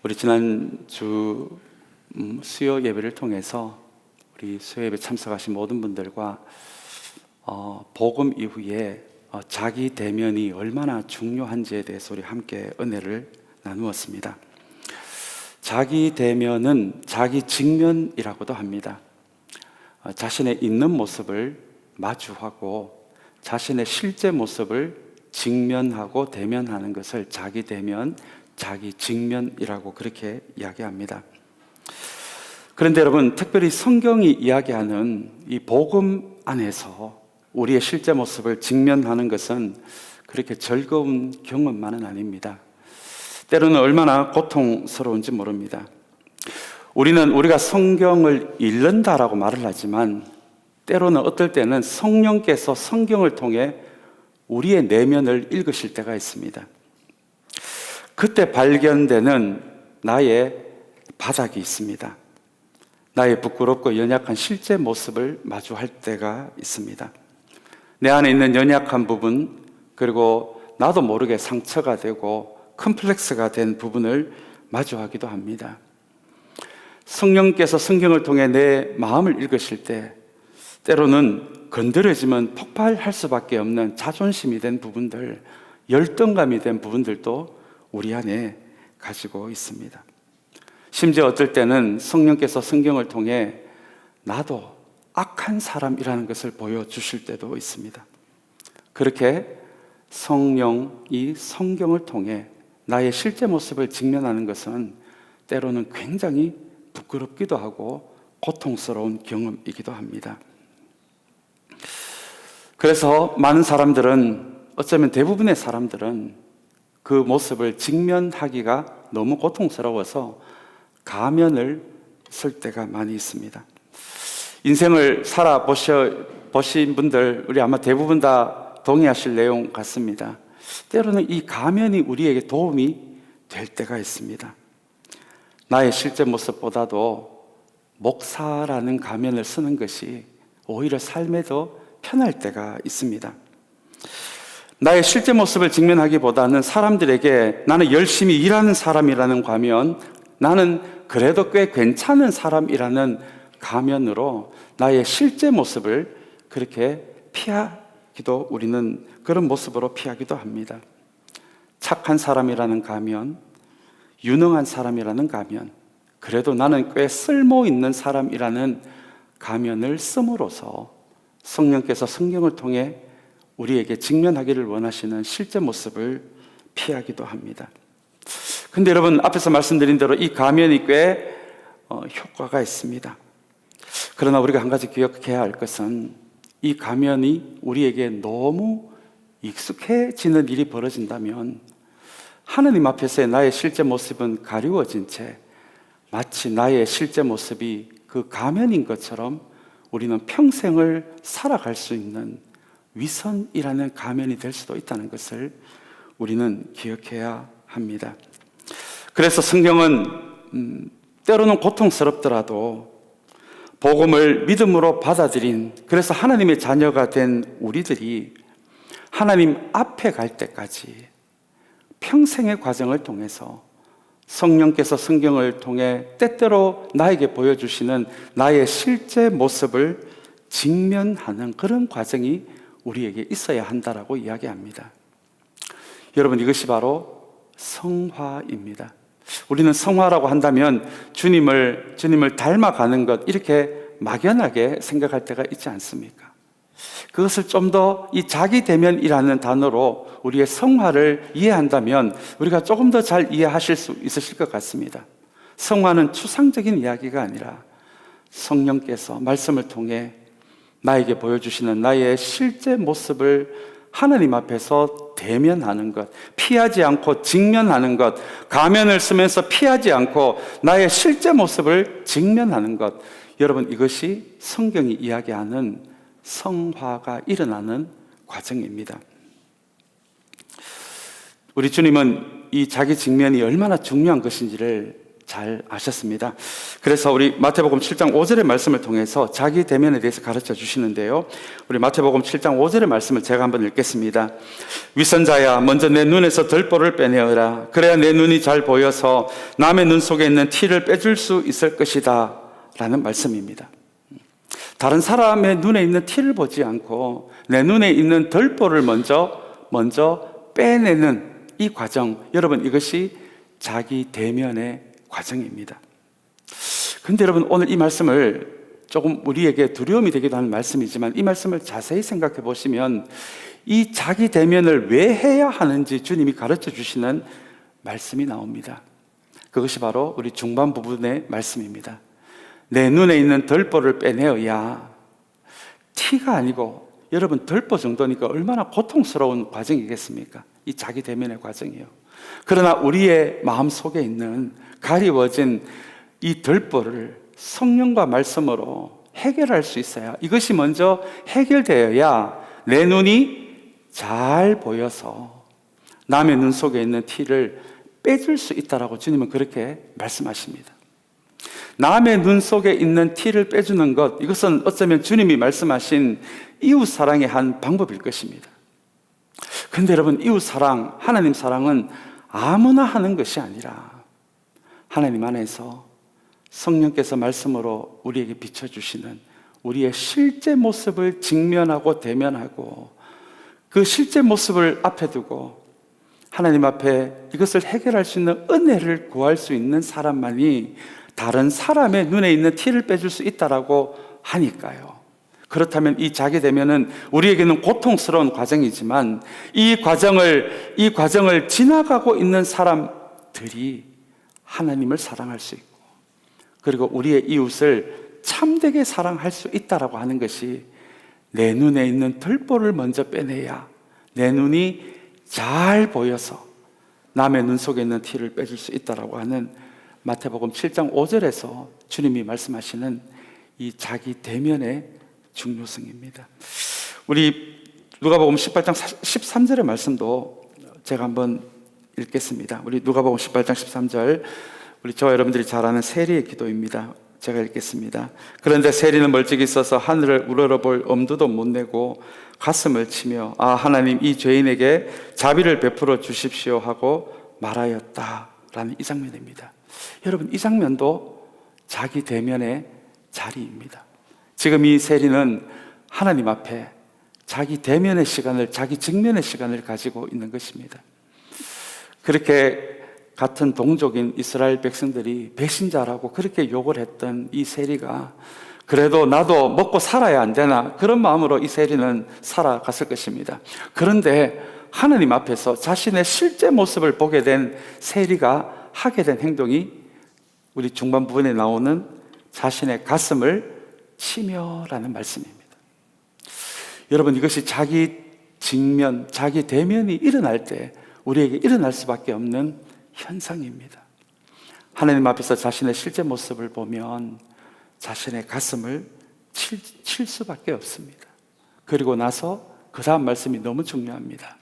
우리 지난주 수요 예배를 통해서 우리 수요 예배 참석하신 모든 분들과 복음 이후에 자기 대면이 얼마나 중요한지에 대해서 우리 함께 은혜를 나누었습니다. 자기 대면은 자기 직면이라고도 합니다. 자신의 있는 모습을 마주하고 자신의 실제 모습을 직면하고 대면하는 것을 자기 대면, 자기 직면이라고 그렇게 이야기합니다. 그런데 여러분, 특별히 성경이 이야기하는 이 복음 안에서 우리의 실제 모습을 직면하는 것은 그렇게 즐거운 경험만은 아닙니다. 때로는 얼마나 고통스러운지 모릅니다. 우리가 성경을 읽는다라고 말을 하지만 때로는 어떨 때는 성령께서 성경을 통해 우리의 내면을 읽으실 때가 있습니다. 그때 발견되는 나의 바닥이 있습니다. 나의 부끄럽고 연약한 실제 모습을 마주할 때가 있습니다. 내 안에 있는 연약한 부분, 그리고 나도 모르게 상처가 되고 컴플렉스가 된 부분을 마주하기도 합니다. 성령께서 성경을 통해 내 마음을 읽으실 때 때로는 건드려지면 폭발할 수밖에 없는 자존심이 된 부분들, 열등감이 된 부분들도 우리 안에 가지고 있습니다. 심지어 어떨 때는 성령께서 성경을 통해 나도 악한 사람이라는 것을 보여주실 때도 있습니다. 그렇게 성령이 성경을 통해 나의 실제 모습을 직면하는 것은 때로는 굉장히 부끄럽기도 하고 고통스러운 경험이기도 합니다. 그래서 많은 사람들은, 어쩌면 대부분의 사람들은 그 모습을 직면하기가 너무 고통스러워서 가면을 쓸 때가 많이 있습니다. 인생을 살아보신 분들, 우리 아마 대부분 다 동의하실 내용 같습니다. 때로는 이 가면이 우리에게 도움이 될 때가 있습니다. 나의 실제 모습보다도 목사라는 가면을 쓰는 것이 오히려 삶에 더 편할 때가 있습니다. 나의 실제 모습을 직면하기보다는 사람들에게 나는 열심히 일하는 사람이라는 가면, 나는 그래도 꽤 괜찮은 사람이라는 가면으로 나의 실제 모습을 그렇게 피하기도, 우리는 그런 모습으로 피하기도 합니다. 착한 사람이라는 가면, 유능한 사람이라는 가면, 그래도 나는 꽤 쓸모 있는 사람이라는 가면을 씀으로써 성령께서 성경을 통해 우리에게 직면하기를 원하시는 실제 모습을 피하기도 합니다. 근데 여러분, 앞에서 말씀드린 대로 이 가면이 꽤 효과가 있습니다. 그러나 우리가 한 가지 기억해야 할 것은 이 가면이 우리에게 너무 익숙해지는 일이 벌어진다면 하나님 앞에서의 나의 실제 모습은 가리워진 채 마치 나의 실제 모습이 그 가면인 것처럼 우리는 평생을 살아갈 수 있는 위선이라는 가면이 될 수도 있다는 것을 우리는 기억해야 합니다. 그래서 성경은 때로는 고통스럽더라도 복음을 믿음으로 받아들인, 그래서 하나님의 자녀가 된 우리들이 하나님 앞에 갈 때까지 평생의 과정을 통해서 성령께서 성경을 통해 때때로 나에게 보여주시는 나의 실제 모습을 직면하는 그런 과정이 우리에게 있어야 한다라고 이야기합니다. 여러분, 이것이 바로 성화입니다. 우리는 성화라고 한다면 주님을 닮아가는 것, 이렇게 막연하게 생각할 때가 있지 않습니까? 그것을 좀 더 이 자기 대면이라는 단어로 우리의 성화를 이해한다면 우리가 조금 더 잘 이해하실 수 있으실 것 같습니다. 성화는 추상적인 이야기가 아니라 성령께서 말씀을 통해 나에게 보여주시는 나의 실제 모습을 하나님 앞에서 대면하는 것, 피하지 않고 직면하는 것, 가면을 쓰면서 피하지 않고 나의 실제 모습을 직면하는 것, 여러분, 이것이 성경이 이야기하는 성화가 일어나는 과정입니다. 우리 주님은 이 자기 직면이 얼마나 중요한 것인지를 잘 아셨습니다. 그래서 우리 마태복음 7장 5절의 말씀을 통해서 자기 대면에 대해서 가르쳐 주시는데요. 우리 마태복음 7장 5절의 말씀을 제가 한번 읽겠습니다. 위선자야, 먼저 내 눈에서 들보를 빼내어라. 그래야 내 눈이 잘 보여서 남의 눈 속에 있는 티를 빼줄 수 있을 것이다 라는 말씀입니다. 다른 사람의 눈에 있는 티를 보지 않고 내 눈에 있는 들보를 먼저 빼내는 이 과정, 여러분, 이것이 자기 대면의 과정입니다. 그런데 여러분, 오늘 이 말씀을 조금 우리에게 두려움이 되기도 하는 말씀이지만 이 말씀을 자세히 생각해 보시면 이 자기 대면을 왜 해야 하는지 주님이 가르쳐 주시는 말씀이 나옵니다. 그것이 바로 우리 중반 부분의 말씀입니다. 내 눈에 있는 들보를 빼내어야, 티가 아니고, 여러분, 들보 정도니까 얼마나 고통스러운 과정이겠습니까? 이 자기 대면의 과정이요. 그러나 우리의 마음 속에 있는 가리워진 이 들보를 성령과 말씀으로 해결할 수 있어야, 이것이 먼저 해결되어야 내 눈이 잘 보여서 남의 눈 속에 있는 티를 빼줄 수 있다라고 주님은 그렇게 말씀하십니다. 남의 눈 속에 있는 티를 빼주는 것, 이것은 어쩌면 주님이 말씀하신 이웃 사랑의 한 방법일 것입니다. 그런데 여러분, 이웃 사랑, 하나님 사랑은 아무나 하는 것이 아니라 하나님 안에서 성령께서 말씀으로 우리에게 비춰주시는 우리의 실제 모습을 직면하고 대면하고 그 실제 모습을 앞에 두고 하나님 앞에 이것을 해결할 수 있는 은혜를 구할 수 있는 사람만이 다른 사람의 눈에 있는 티를 빼줄 수 있다라고 하니까요. 그렇다면 이 자기 대면은 우리에게는 고통스러운 과정이지만 이 과정을 지나가고 있는 사람들이 하나님을 사랑할 수 있고, 그리고 우리의 이웃을 참되게 사랑할 수 있다라고 하는 것이, 내 눈에 있는 들보를 먼저 빼내야 내 눈이 잘 보여서 남의 눈 속에 있는 티를 빼줄 수 있다라고 하는 마태복음 7장 5절에서 주님이 말씀하시는 이 자기 대면의 중요성입니다. 우리 누가복음 18장 13절의 말씀도 제가 한번 읽겠습니다. 우리 누가복음 18장 13절, 우리 저와 여러분들이 잘 아는 세리의 기도입니다. 제가 읽겠습니다. 그런데 세리는 멀찍이 있어서 하늘을 우러러볼 엄두도 못 내고 가슴을 치며 아 하나님, 이 죄인에게 자비를 베풀어 주십시오 하고 말하였다라는 이 장면입니다. 여러분, 이 장면도 자기 대면의 자리입니다. 지금 이 세리는 하나님 앞에 자기 대면의 시간을, 자기 직면의 시간을 가지고 있는 것입니다. 그렇게 같은 동족인 이스라엘 백성들이 배신자라고 그렇게 욕을 했던 이 세리가 그래도 나도 먹고 살아야 안 되나, 그런 마음으로 이 세리는 살아갔을 것입니다. 그런데 하나님 앞에서 자신의 실제 모습을 보게 된 세리가 하게 된 행동이 우리 중반 부분에 나오는 자신의 가슴을 치며라는 말씀입니다. 여러분, 이것이 자기 직면, 자기 대면이 일어날 때 우리에게 일어날 수밖에 없는 현상입니다. 하나님 앞에서 자신의 실제 모습을 보면 자신의 가슴을 칠 수밖에 없습니다. 그리고 나서 그 다음 말씀이 너무 중요합니다.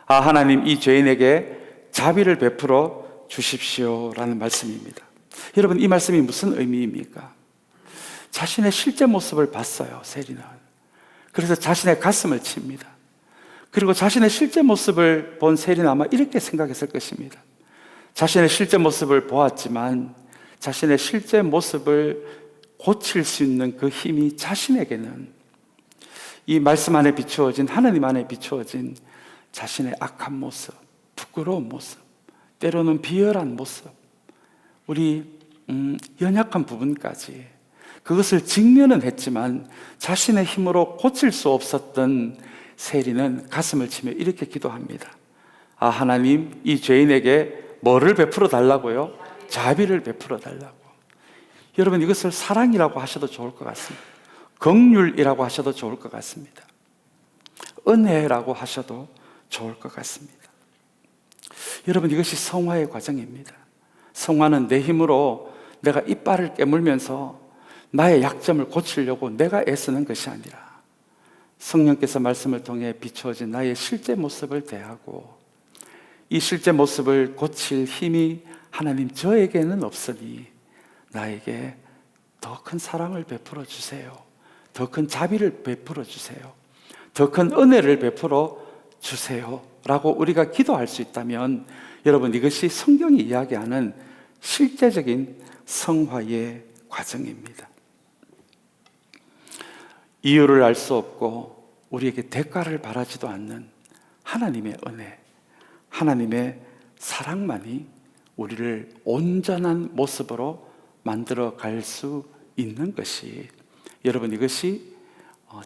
아 하나님, 이 죄인에게 자비를 베풀어 주십시오 라는 말씀입니다. 여러분, 이 말씀이 무슨 의미입니까? 자신의 실제 모습을 봤어요, 세리는. 그래서 자신의 가슴을 칩니다. 그리고 자신의 실제 모습을 본 세리는 아마 이렇게 생각했을 것입니다. 자신의 실제 모습을 보았지만 자신의 실제 모습을 고칠 수 있는 그 힘이 자신에게는 이 말씀 안에 비추어진, 하나님 안에 비추어진 자신의 악한 모습, 부끄러운 모습, 때로는 비열한 모습, 우리 연약한 부분까지 그것을 직면은 했지만 자신의 힘으로 고칠 수 없었던 세리는 가슴을 치며 이렇게 기도합니다. 아 하나님, 이 죄인에게 뭐를 베풀어 달라고요? 자비를 베풀어 달라고. 여러분, 이것을 사랑이라고 하셔도 좋을 것 같습니다. 긍휼이라고 하셔도 좋을 것 같습니다. 은혜라고 하셔도 좋을 것 같습니다. 여러분, 이것이 성화의 과정입니다. 성화는 내 힘으로 내가 이빨을 깨물면서 나의 약점을 고치려고 내가 애쓰는 것이 아니라 성령께서 말씀을 통해 비추어진 나의 실제 모습을 대하고 이 실제 모습을 고칠 힘이 하나님 저에게는 없으니 나에게 더 큰 사랑을 베풀어 주세요. 더 큰 자비를 베풀어 주세요. 더 큰 은혜를 베풀어 주세요 라고 우리가 기도할 수 있다면 여러분, 이것이 성경이 이야기하는 실제적인 성화의 과정입니다. 이유를 알 수 없고 우리에게 대가를 바라지도 않는 하나님의 은혜, 하나님의 사랑만이 우리를 온전한 모습으로 만들어 갈 수 있는 것이, 여러분, 이것이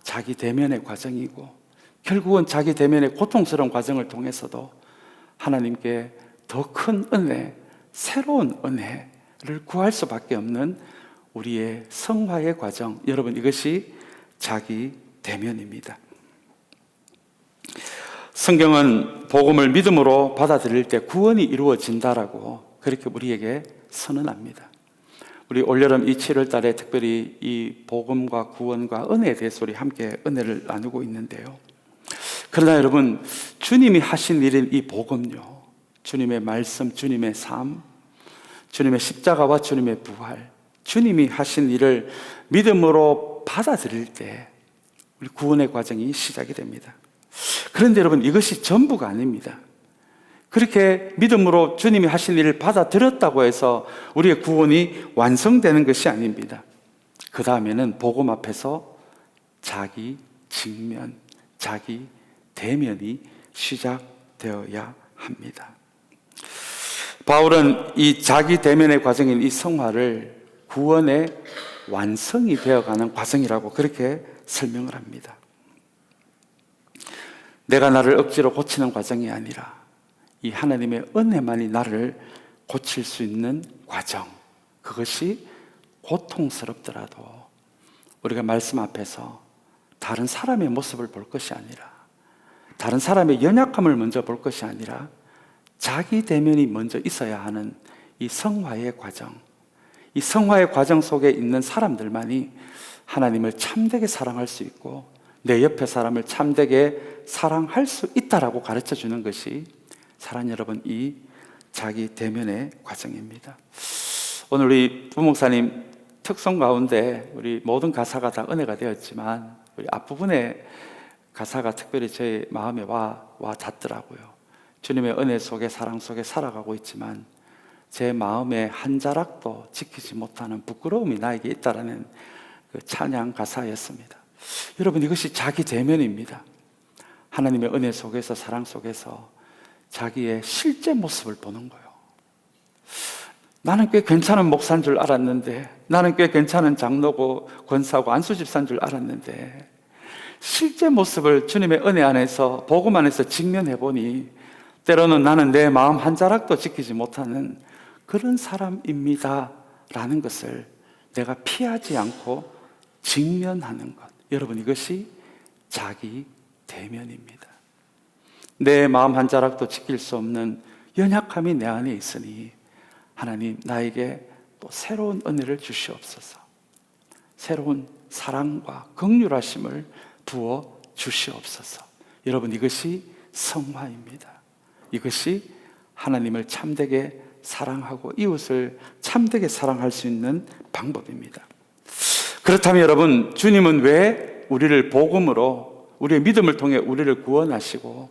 자기 대면의 과정이고, 결국은 자기 대면의 고통스러운 과정을 통해서도 하나님께 더 큰 은혜, 새로운 은혜를 구할 수밖에 없는 우리의 성화의 과정, 여러분, 이것이 자기 대면입니다. 성경은 복음을 믿음으로 받아들일 때 구원이 이루어진다라고 그렇게 우리에게 선언합니다. 우리 올여름 이 7월 달에 특별히 이 복음과 구원과 은혜에 대해서 우리 함께 은혜를 나누고 있는데요. 그러나 여러분, 주님이 하신 일인 이 복음요, 주님의 말씀, 주님의 삶, 주님의 십자가와 주님의 부활, 주님이 하신 일을 믿음으로 받아들일 때 우리 구원의 과정이 시작이 됩니다. 그런데 여러분, 이것이 전부가 아닙니다. 그렇게 믿음으로 주님이 하신 일을 받아들였다고 해서 우리의 구원이 완성되는 것이 아닙니다. 그 다음에는 복음 앞에서 자기 직면, 자기 대면이 시작되어야 합니다. 바울은 이 자기 대면의 과정인 이 성화를 구원의 완성이 되어가는 과정이라고 그렇게 설명을 합니다. 내가 나를 억지로 고치는 과정이 아니라 이 하나님의 은혜만이 나를 고칠 수 있는 과정, 그것이 고통스럽더라도 우리가 말씀 앞에서 다른 사람의 모습을 볼 것이 아니라, 다른 사람의 연약함을 먼저 볼 것이 아니라 자기 대면이 먼저 있어야 하는 이 성화의 과정, 이 성화의 과정 속에 있는 사람들만이 하나님을 참되게 사랑할 수 있고 내 옆에 사람을 참되게 사랑할 수 있다라고 가르쳐 주는 것이, 사랑하는 여러분, 이 자기 대면의 과정입니다. 오늘 우리 부목사님 특성 가운데 우리 모든 가사가 다 은혜가 되었지만 우리 앞부분의 가사가 특별히 제 마음에 와 닿더라고요. 주님의 은혜 속에, 사랑 속에 살아가고 있지만 제 마음의 한 자락도 지키지 못하는 부끄러움이 나에게 있다라는 그 찬양 가사였습니다. 여러분, 이것이 자기 대면입니다. 하나님의 은혜 속에서, 사랑 속에서 자기의 실제 모습을 보는 거예요. 나는 꽤 괜찮은 목사인 줄 알았는데, 나는 꽤 괜찮은 장로고 권사고 안수집사인 줄 알았는데, 실제 모습을 주님의 은혜 안에서, 복음 안에서 직면해 보니 때로는 나는 내 마음 한 자락도 지키지 못하는 그런 사람입니다 라는 것을 내가 피하지 않고 직면하는 것, 여러분, 이것이 자기 대면입니다. 내 마음 한 자락도 지킬 수 없는 연약함이 내 안에 있으니 하나님, 나에게 또 새로운 은혜를 주시옵소서. 새로운 사랑과 긍휼하심을 부어 주시옵소서. 여러분, 이것이 성화입니다. 이것이 하나님을 참되게 사랑하고 이웃을 참되게 사랑할 수 있는 방법입니다. 그렇다면 여러분, 주님은 왜 우리를 복음으로, 우리의 믿음을 통해 우리를 구원하시고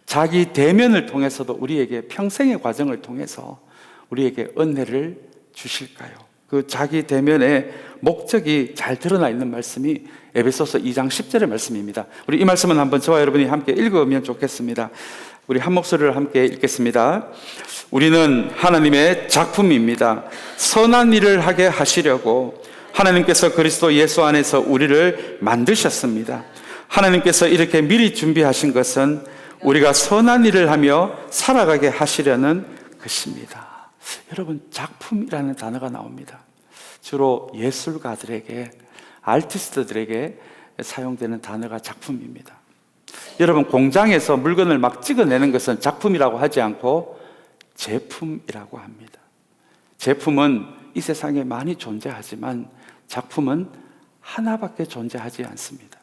자기 대면을 통해서도 우리에게 평생의 과정을 통해서 우리에게 은혜를 주실까요? 그 자기 대면의 목적이 잘 드러나 있는 말씀이 에베소서 2장 10절의 말씀입니다. 우리 이 말씀은 한번 저와 여러분이 함께 읽으면 좋겠습니다. 우리 한 목소리를 함께 읽겠습니다. 우리는 하나님의 작품입니다. 선한 일을 하게 하시려고 하나님께서 그리스도 예수 안에서 우리를 만드셨습니다. 하나님께서 이렇게 미리 준비하신 것은 우리가 선한 일을 하며 살아가게 하시려는 것입니다. 여러분, 작품이라는 단어가 나옵니다. 주로 예술가들에게, 아티스트들에게 사용되는 단어가 작품입니다. 여러분, 공장에서 물건을 막 찍어내는 것은 작품이라고 하지 않고 제품이라고 합니다. 제품은 이 세상에 많이 존재하지만 작품은 하나밖에 존재하지 않습니다.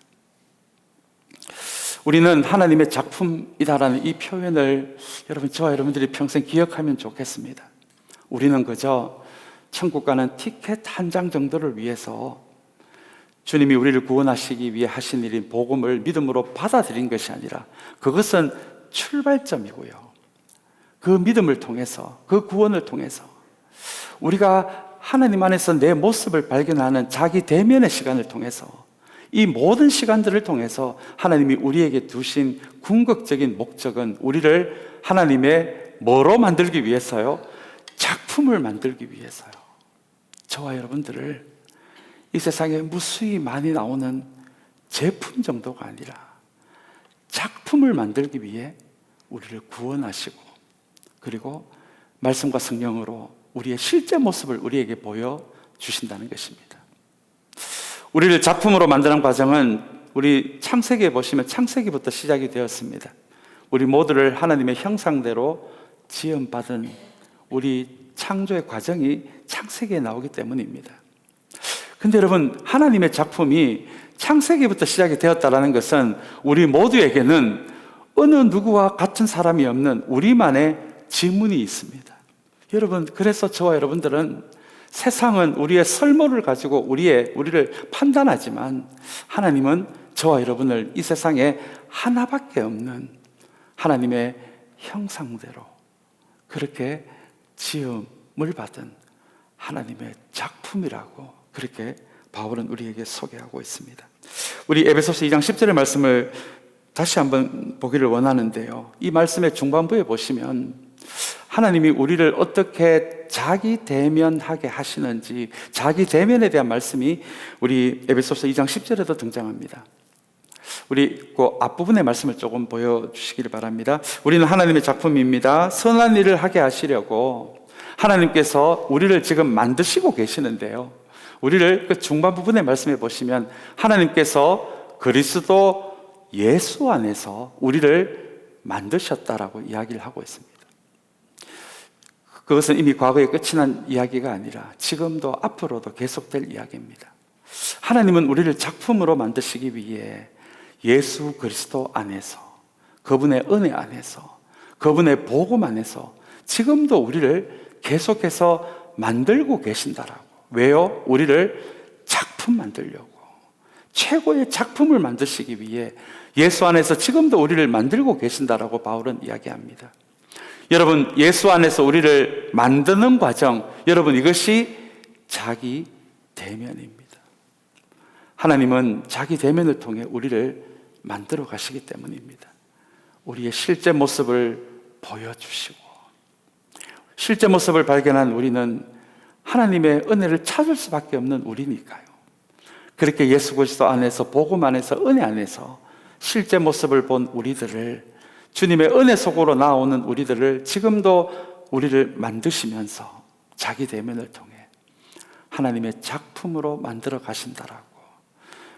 우리는 하나님의 작품이다라는 이 표현을 여러분, 저와 여러분들이 평생 기억하면 좋겠습니다. 우리는 그저 천국 가는 티켓 한 장 정도를 위해서 주님이 우리를 구원하시기 위해 하신 일인 복음을 믿음으로 받아들인 것이 아니라 그것은 출발점이고요. 그 믿음을 통해서, 그 구원을 통해서 우리가 하나님 안에서 내 모습을 발견하는 자기 대면의 시간을 통해서 이 모든 시간들을 통해서 하나님이 우리에게 두신 궁극적인 목적은 우리를 하나님의 뭐로 만들기 위해서요? 작품을 만들기 위해서요. 저와 여러분들을 이 세상에 무수히 많이 나오는 제품 정도가 아니라 작품을 만들기 위해 우리를 구원하시고 그리고 말씀과 성령으로 우리의 실제 모습을 우리에게 보여주신다는 것입니다. 우리를 작품으로 만드는 과정은 우리 창세기에 보시면 창세기부터 시작이 되었습니다. 우리 모두를 하나님의 형상대로 지음받은 우리 창조의 과정이 창세기에 나오기 때문입니다. 근데 여러분, 하나님의 작품이 창세기부터 시작이 되었다는 것은 우리 모두에게는 어느 누구와 같은 사람이 없는 우리만의 지문이 있습니다. 여러분, 그래서 저와 여러분들은 세상은 우리의 설모를 가지고 우리를 판단하지만 하나님은 저와 여러분을 이 세상에 하나밖에 없는 하나님의 형상대로 그렇게 지음을 받은 하나님의 작품이라고 그렇게 바울은 우리에게 소개하고 있습니다. 우리 에베소서 2장 10절의 말씀을 다시 한번 보기를 원하는데요. 이 말씀의 중반부에 보시면 하나님이 우리를 어떻게 자기 대면하게 하시는지 자기 대면에 대한 말씀이 우리 에베소서 2장 10절에도 등장합니다. 우리 그 앞부분의 말씀을 조금 보여주시기를 바랍니다. 우리는 하나님의 작품입니다. 선한 일을 하게 하시려고 하나님께서 우리를 지금 만드시고 계시는데요. 우리를 그 중반 부분의 말씀에 보시면 하나님께서 그리스도 예수 안에서 우리를 만드셨다라고 이야기를 하고 있습니다. 그것은 이미 과거에 끝이 난 이야기가 아니라 지금도 앞으로도 계속될 이야기입니다. 하나님은 우리를 작품으로 만드시기 위해 예수 그리스도 안에서, 그분의 은혜 안에서, 그분의 복음 안에서 지금도 우리를 계속해서 만들고 계신다라고. 왜요? 우리를 작품 만들려고, 최고의 작품을 만드시기 위해 예수 안에서 지금도 우리를 만들고 계신다라고 바울은 이야기합니다. 여러분, 예수 안에서 우리를 만드는 과정, 여러분, 이것이 자기 대면입니다. 하나님은 자기 대면을 통해 우리를 만들어 가시기 때문입니다. 우리의 실제 모습을 보여주시고 실제 모습을 발견한 우리는 하나님의 은혜를 찾을 수밖에 없는 우리니까요. 그렇게 예수 그리스도 안에서, 복음 안에서, 은혜 안에서 실제 모습을 본 우리들을, 주님의 은혜 속으로 나오는 우리들을 지금도 우리를 만드시면서 자기 대면을 통해 하나님의 작품으로 만들어 가신다라고.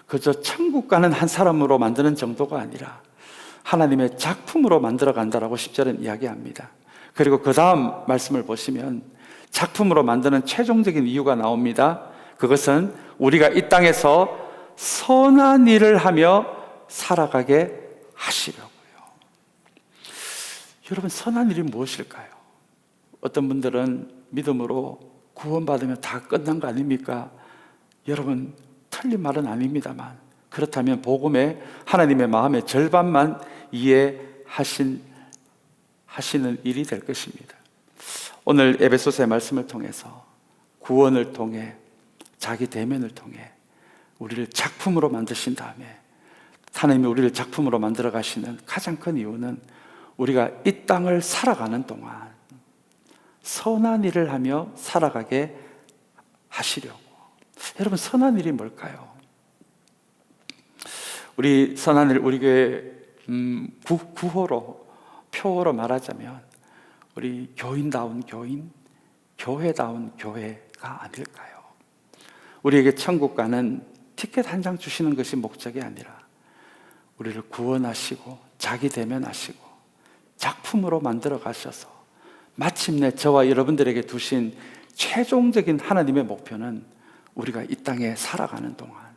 그저 천국 가는 한 사람으로 만드는 정도가 아니라 하나님의 작품으로 만들어 간다라고 10절은 이야기합니다. 그리고 그 다음 말씀을 보시면 작품으로 만드는 최종적인 이유가 나옵니다. 그것은 우리가 이 땅에서 선한 일을 하며 살아가게 하시려고요. 여러분, 선한 일이 무엇일까요? 어떤 분들은 믿음으로 구원받으면 다 끝난 거 아닙니까? 여러분, 틀린 말은 아닙니다만 그렇다면 복음의 하나님의 마음의 절반만 이해하시는 일이 될 것입니다. 오늘 에베소서의 말씀을 통해서 구원을 통해 자기 대면을 통해 우리를 작품으로 만드신 다음에 하나님이 우리를 작품으로 만들어 가시는 가장 큰 이유는 우리가 이 땅을 살아가는 동안 선한 일을 하며 살아가게 하시려고. 여러분, 선한 일이 뭘까요? 우리 선한 일, 우리 교회 구호로, 표어로 말하자면 우리 교인다운 교인, 교회다운 교회가 아닐까요? 우리에게 천국 가는 티켓 한 장 주시는 것이 목적이 아니라 우리를 구원하시고 자기 대면하시고 작품으로 만들어 가셔서 마침내 저와 여러분들에게 두신 최종적인 하나님의 목표는 우리가 이 땅에 살아가는 동안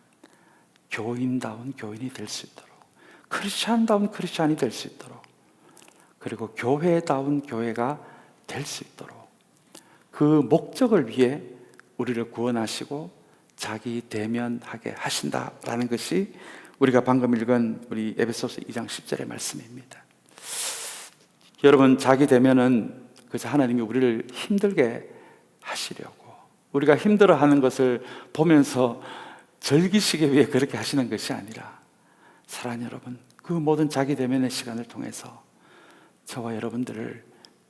교인다운 교인이 될 수 있도록, 크리스찬다운 크리스찬이 될 수 있도록, 그리고 교회다운 교회가 될 수 있도록 그 목적을 위해 우리를 구원하시고 자기 대면하게 하신다라는 것이 우리가 방금 읽은 우리 에베소서 2장 10절의 말씀입니다. 여러분, 자기 대면은 그저 하나님이 우리를 힘들게 하시려고, 우리가 힘들어하는 것을 보면서 즐기시기 위해 그렇게 하시는 것이 아니라, 사랑하는 여러분, 그 모든 자기 대면의 시간을 통해서 저와 여러분들을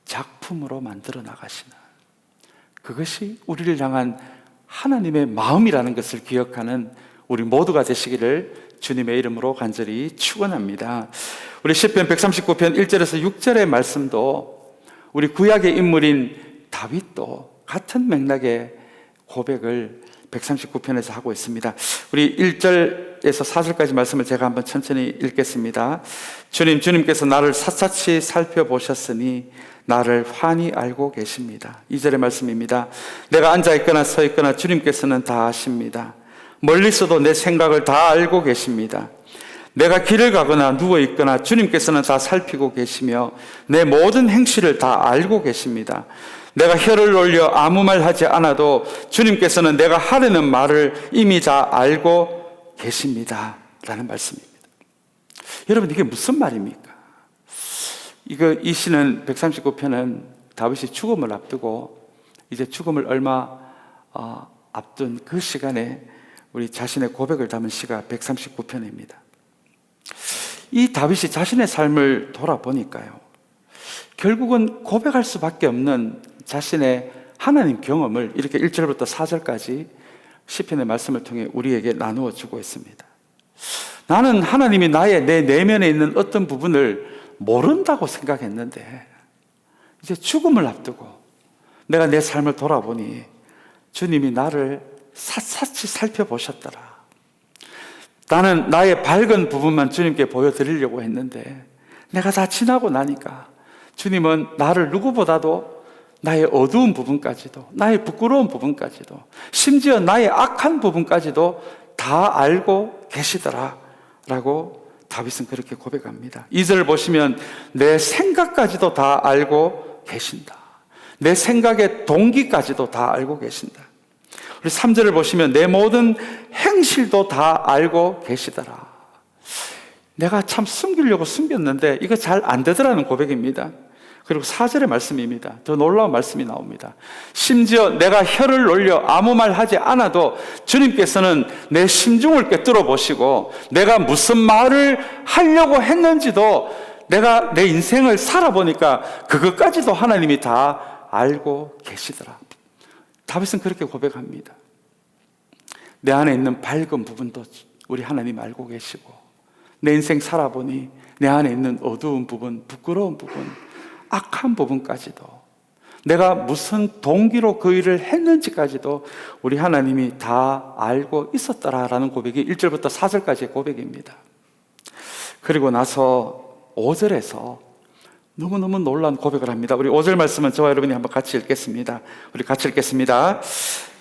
작품으로 만들어 나가시는, 그것이 우리를 향한 하나님의 마음이라는 것을 기억하는 우리 모두가 되시기를 주님의 이름으로 간절히 축원합니다. 우리 시편 139편 1절에서 6절의 말씀도 우리 구약의 인물인 다윗도 같은 맥락의 고백을 139편에서 하고 있습니다. 우리 1절에서 4절까지 말씀을 제가 한번 천천히 읽겠습니다. 주님께서 나를 샅샅이 살펴보셨으니 나를 환히 알고 계십니다. 2절의 말씀입니다. 내가 앉아있거나 서있거나 주님께서는 다 아십니다. 멀리서도 내 생각을 다 알고 계십니다. 내가 길을 가거나 누워있거나 주님께서는 다 살피고 계시며 내 모든 행실을 다 알고 계십니다. 내가 혀를 올려 아무 말 하지 않아도 주님께서는 내가 하려는 말을 이미 다 알고 계십니다. 라는 말씀입니다. 여러분, 이게 무슨 말입니까? 이 시는 139편은 다윗이 죽음을 앞두고 이제 죽음을 얼마 앞둔 그 시간에 우리 자신의 고백을 담은 시가 139편입니다. 이 다윗이 자신의 삶을 돌아보니까요, 결국은 고백할 수밖에 없는 자신의 하나님 경험을 이렇게 1절부터 4절까지 시편의 말씀을 통해 우리에게 나누어 주고 있습니다. 나는 하나님이 내 내면에 있는 어떤 부분을 모른다고 생각했는데 이제 죽음을 앞두고 내가 내 삶을 돌아보니 주님이 나를 샅샅이 살펴보셨더라. 나는 나의 밝은 부분만 주님께 보여드리려고 했는데 내가 다 지나고 나니까 주님은 나를 누구보다도 나의 어두운 부분까지도, 나의 부끄러운 부분까지도, 심지어 나의 악한 부분까지도 다 알고 계시더라 라고 다윗은 그렇게 고백합니다. 2절을 보시면 내 생각까지도 다 알고 계신다. 내 생각의 동기까지도 다 알고 계신다. 우리 3절을 보시면 내 모든 행실도 다 알고 계시더라. 내가 참 숨기려고 숨겼는데 이거 잘 안 되더라는 고백입니다. 그리고 4절의 말씀입니다. 더 놀라운 말씀이 나옵니다. 심지어 내가 혀를 올려 아무 말 하지 않아도 주님께서는 내 심중을 꿰뚫어 보시고 내가 무슨 말을 하려고 했는지도 내가 내 인생을 살아보니까 그것까지도 하나님이 다 알고 계시더라. 다윗은 그렇게 고백합니다. 내 안에 있는 밝은 부분도 우리 하나님 알고 계시고 내 인생 살아보니 내 안에 있는 어두운 부분, 부끄러운 부분, 악한 부분까지도 내가 무슨 동기로 그 일을 했는지까지도 우리 하나님이 다 알고 있었더라라는 고백이 1절부터 4절까지의 고백입니다. 그리고 나서 5절에서 너무너무 놀라운 고백을 합니다. 우리 5절 말씀은 저와 여러분이 한번 같이 읽겠습니다. 우리 같이 읽겠습니다.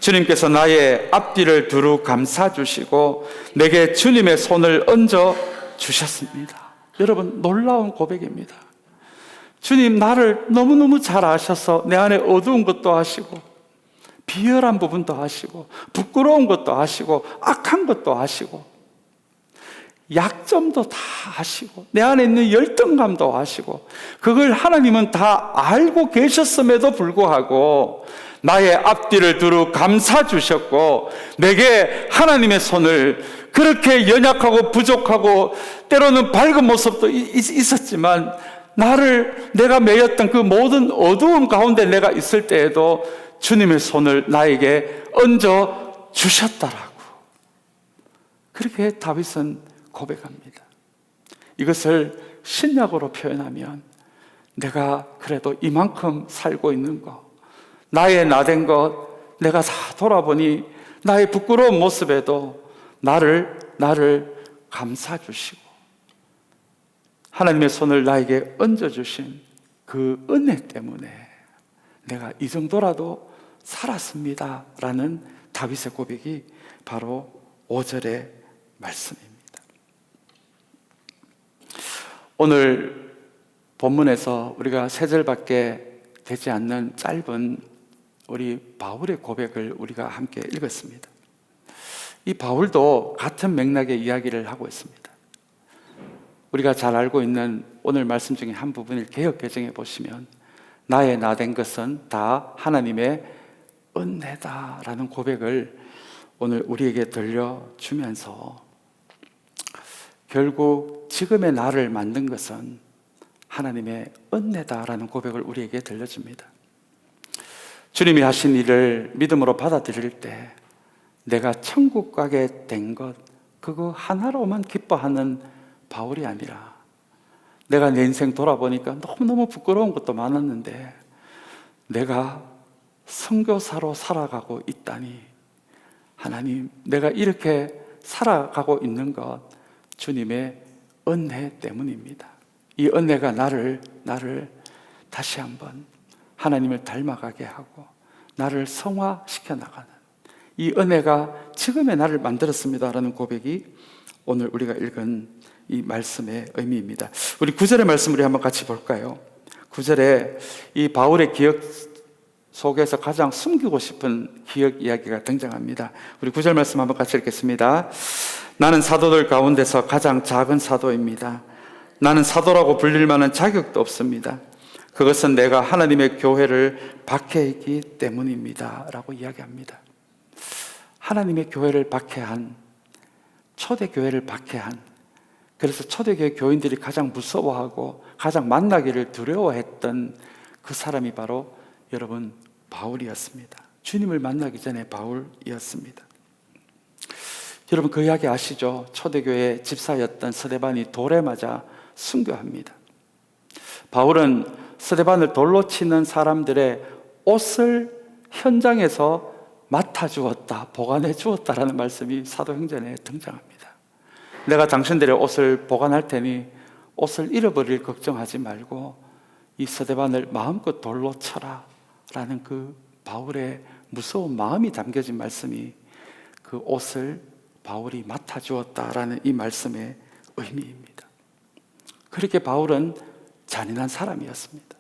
주님께서 나의 앞뒤를 두루 감싸주시고 내게 주님의 손을 얹어 주셨습니다. 여러분, 놀라운 고백입니다. 주님 나를 너무너무 잘 아셔서 내 안에 어두운 것도 아시고 비열한 부분도 아시고 부끄러운 것도 아시고 악한 것도 아시고 약점도 다 아시고 내 안에 있는 열등감도 아시고 그걸 하나님은 다 알고 계셨음에도 불구하고 나의 앞뒤를 두루 감싸주셨고 내게 하나님의 손을 그렇게 연약하고 부족하고 때로는 밝은 모습도 있었지만 내가 매였던 그 모든 어두움 가운데 내가 있을 때에도 주님의 손을 나에게 얹어 주셨다라고 그렇게 다윗은 고백합니다. 이것을 신약으로 표현하면 내가 그래도 이만큼 살고 있는 것, 나의 나된 것, 내가 다 돌아보니 나의 부끄러운 모습에도 나를 감싸주시고 하나님의 손을 나에게 얹어주신 그 은혜 때문에 내가 이 정도라도 살았습니다 라는 다윗의 고백이 바로 5절의 말씀입니다. 오늘 본문에서 우리가 3절밖에 되지 않는 짧은 우리 바울의 고백을 우리가 함께 읽었습니다. 이 바울도 같은 맥락의 이야기를 하고 있습니다. 우리가 잘 알고 있는 오늘 말씀 중에 한 부분을 개역개정해 보시면 나의 나 된 것은 다 하나님의 은혜다라는 고백을 오늘 우리에게 들려주면서 결국 지금의 나를 만든 것은 하나님의 은혜다라는 고백을 우리에게 들려줍니다. 주님이 하신 일을 믿음으로 받아들일 때 내가 천국 가게 된 것, 그거 하나로만 기뻐하는 바울이 아니라 내가 내 인생 돌아보니까 너무너무 부끄러운 것도 많았는데 내가 선교사로 살아가고 있다니, 하나님, 내가 이렇게 살아가고 있는 것 주님의 은혜 때문입니다. 이 은혜가 나를 다시 한번 하나님을 닮아가게 하고 나를 성화시켜 나가는 이 은혜가 지금의 나를 만들었습니다라는 고백이 오늘 우리가 읽은 이 말씀의 의미입니다. 우리 9절의 말씀 우리 한번 같이 볼까요? 9절에 이 바울의 기억 속에서 가장 숨기고 싶은 기억 이야기가 등장합니다. 우리 9절 말씀 한번 같이 읽겠습니다. 나는 사도들 가운데서 가장 작은 사도입니다. 나는 사도라고 불릴 만한 자격도 없습니다. 그것은 내가 하나님의 교회를 박해했기 때문입니다 라고 이야기합니다. 하나님의 교회를 박해한, 초대교회를 박해한, 그래서 초대교회 교인들이 가장 무서워하고 가장 만나기를 두려워했던 그 사람이 바로 여러분 바울이었습니다. 주님을 만나기 전에 바울이었습니다. 여러분 그 이야기 아시죠? 초대교회 집사였던 스데반이 돌에 맞아 순교합니다. 바울은 스데반을 돌로 치는 사람들의 옷을 현장에서 맡아주었다, 보관해 주었다라는 말씀이 사도행전에 등장합니다. 내가 당신들의 옷을 보관할 테니 옷을 잃어버릴 걱정하지 말고 이 스데반을 마음껏 돌로 쳐라 라는 그 바울의 무서운 마음이 담겨진 말씀이 그 옷을 바울이 맡아주었다라는 이 말씀의 의미입니다. 그렇게 바울은 잔인한 사람이었습니다.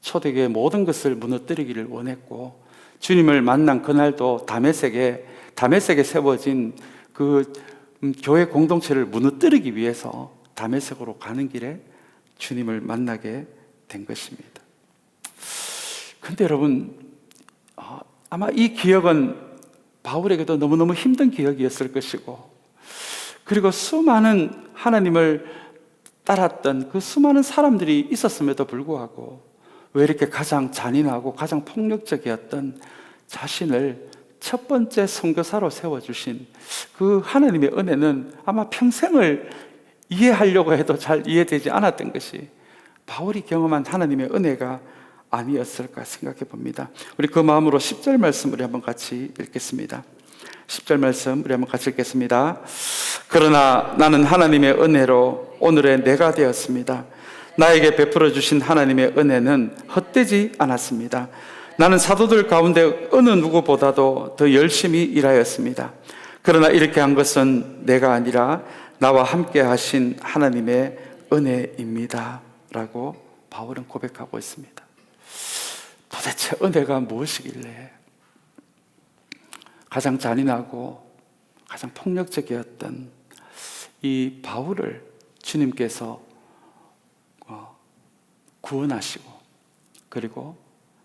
초대교회의 모든 것을 무너뜨리기를 원했고 주님을 만난 그날도 다메섹에 세워진 그 교회 공동체를 무너뜨리기 위해서 다메섹으로 가는 길에 주님을 만나게 된 것입니다. 근데 여러분, 아마 이 기억은 바울에게도 너무너무 힘든 기억이었을 것이고, 그리고 수많은 하나님을 따랐던 그 수많은 사람들이 있었음에도 불구하고 왜 이렇게 가장 잔인하고 가장 폭력적이었던 자신을 첫 번째 선교사로 세워주신 그 하나님의 은혜는 아마 평생을 이해하려고 해도 잘 이해되지 않았던 것이 바울이 경험한 하나님의 은혜가 아니었을까 생각해 봅니다. 우리 그 마음으로 10절 말씀 우리 한번 같이 읽겠습니다. 10절 말씀 우리 한번 같이 읽겠습니다. 그러나 나는 하나님의 은혜로 오늘의 내가 되었습니다. 나에게 베풀어 주신 하나님의 은혜는 헛되지 않았습니다. 나는 사도들 가운데 어느 누구보다도 더 열심히 일하였습니다. 그러나 이렇게 한 것은 내가 아니라 나와 함께 하신 하나님의 은혜입니다 라고 바울은 고백하고 있습니다. 도대체 은혜가 무엇이길래 가장 잔인하고 가장 폭력적이었던 이 바울을 주님께서 구원하시고, 그리고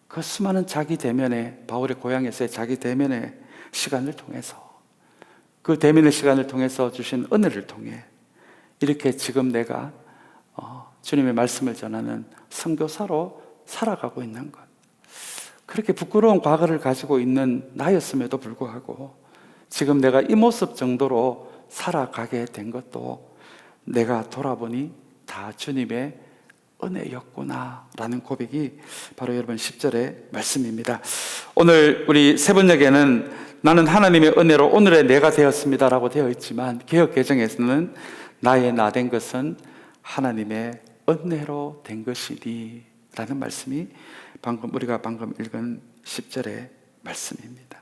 그 수많은 자기 대면에, 바울의 고향에서의 자기 대면의 시간을 통해서, 그 대면의 시간을 통해서 주신 은혜를 통해 이렇게 지금 내가 주님의 말씀을 전하는 선교사로 살아가고 있는 것, 그렇게 부끄러운 과거를 가지고 있는 나였음에도 불구하고 지금 내가 이 모습 정도로 살아가게 된 것도 내가 돌아보니 다 주님의 은혜였구나 라는 고백이 바로 여러분 10절의 말씀입니다. 오늘 우리 세번역에는 나는 하나님의 은혜로 오늘의 내가 되었습니다 라고 되어 있지만 개역개정에서는 나의 나 된 것은 하나님의 은혜로 된 것이니 라는 말씀이 우리가 방금 읽은 10절의 말씀입니다.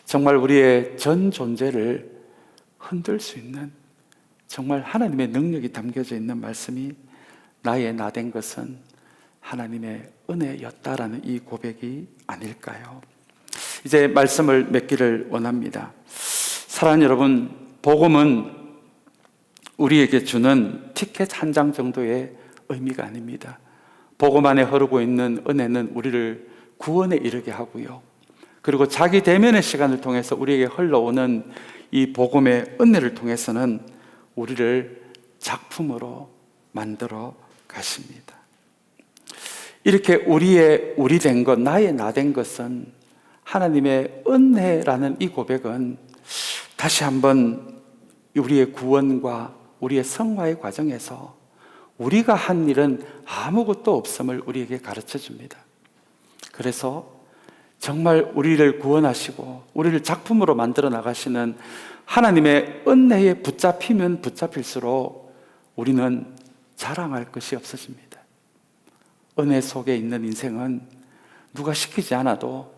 정말 우리의 전 존재를 흔들 수 있는 정말 하나님의 능력이 담겨져 있는 말씀이 나의 나 된 것은 하나님의 은혜였다라는 이 고백이 아닐까요? 이제 말씀을 맺기를 원합니다. 사랑하는 여러분, 복음은 우리에게 주는 티켓 한 장 정도의 의미가 아닙니다. 복음 안에 흐르고 있는 은혜는 우리를 구원에 이르게 하고요, 그리고 자기 대면의 시간을 통해서 우리에게 흘러오는 이 복음의 은혜를 통해서는 우리를 작품으로 만들어 가십니다. 이렇게 우리 된 것, 나의 나 된 것은 하나님의 은혜라는 이 고백은 다시 한번 우리의 구원과 우리의 성화의 과정에서 우리가 한 일은 아무것도 없음을 우리에게 가르쳐 줍니다. 그래서 정말 우리를 구원하시고 우리를 작품으로 만들어 나가시는 하나님의 은혜에 붙잡히면 붙잡힐수록 우리는 자랑할 것이 없어집니다. 은혜 속에 있는 인생은 누가 시키지 않아도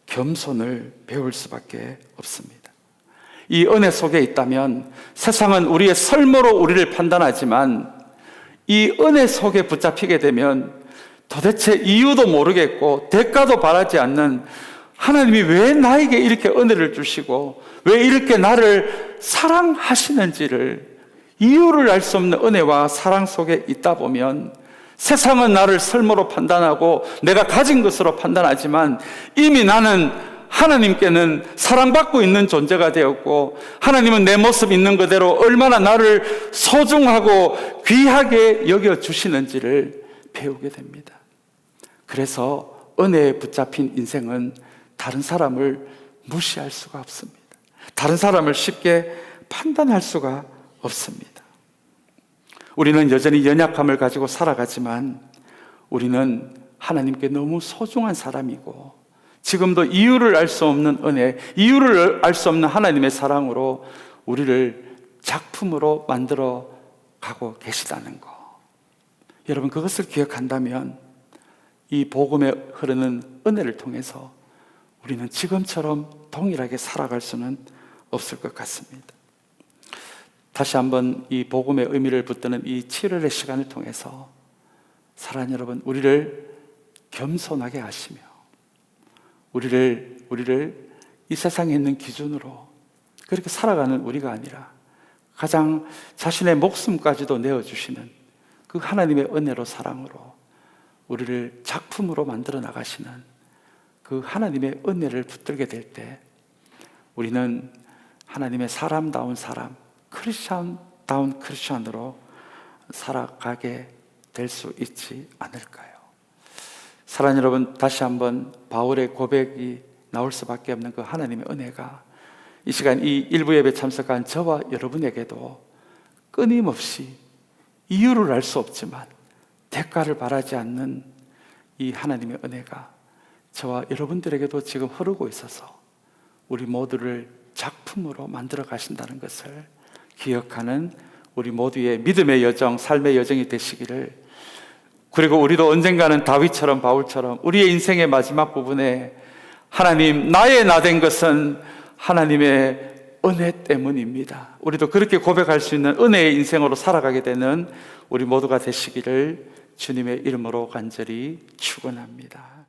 겸손을 배울 수밖에 없습니다. 이 은혜 속에 있다면 세상은 우리의 설모로 우리를 판단하지만 이 은혜 속에 붙잡히게 되면 도대체 이유도 모르겠고 대가도 바라지 않는 하나님이 왜 나에게 이렇게 은혜를 주시고 왜 이렇게 나를 사랑하시는지를 이유를 알 수 없는 은혜와 사랑 속에 있다 보면 세상은 나를 설모로 판단하고 내가 가진 것으로 판단하지만 이미 나는 하나님께는 사랑받고 있는 존재가 되었고 하나님은 내 모습 있는 그대로 얼마나 나를 소중하고 귀하게 여겨주시는지를 배우게 됩니다. 그래서 은혜에 붙잡힌 인생은 다른 사람을 무시할 수가 없습니다. 다른 사람을 쉽게 판단할 수가 없습니다. 우리는 여전히 연약함을 가지고 살아가지만 우리는 하나님께 너무 소중한 사람이고 지금도 이유를 알 수 없는 은혜, 이유를 알 수 없는 하나님의 사랑으로 우리를 작품으로 만들어 가고 계시다는 거. 여러분, 그것을 기억한다면 이 복음에 흐르는 은혜를 통해서 우리는 지금처럼 동일하게 살아갈 수는 없을 것 같습니다. 다시 한번 이 복음의 의미를 붙드는 이 7월의 시간을 통해서 사랑하는 여러분, 우리를 겸손하게 하시며 우리를 이 세상에 있는 기준으로 그렇게 살아가는 우리가 아니라 가장 자신의 목숨까지도 내어주시는 그 하나님의 은혜로 사랑으로 우리를 작품으로 만들어 나가시는 그 하나님의 은혜를 붙들게 될 때 우리는 하나님의 사람다운 사람, 크리스천다운 크리스천으로 살아가게 될 수 있지 않을까요? 사랑하는 여러분, 다시 한번 바울의 고백이 나올 수밖에 없는 그 하나님의 은혜가 이 시간 이 일부 예배 참석한 저와 여러분에게도 끊임없이 이유를 알 수 없지만 대가를 바라지 않는 이 하나님의 은혜가 저와 여러분들에게도 지금 흐르고 있어서 우리 모두를 작품으로 만들어 가신다는 것을 기억하는 우리 모두의 믿음의 여정, 삶의 여정이 되시기를, 그리고 우리도 언젠가는 다윗처럼 바울처럼 우리의 인생의 마지막 부분에 하나님, 나의 나 된 것은 하나님의 은혜 때문입니다, 우리도 그렇게 고백할 수 있는 은혜의 인생으로 살아가게 되는 우리 모두가 되시기를 주님의 이름으로 간절히 축원합니다.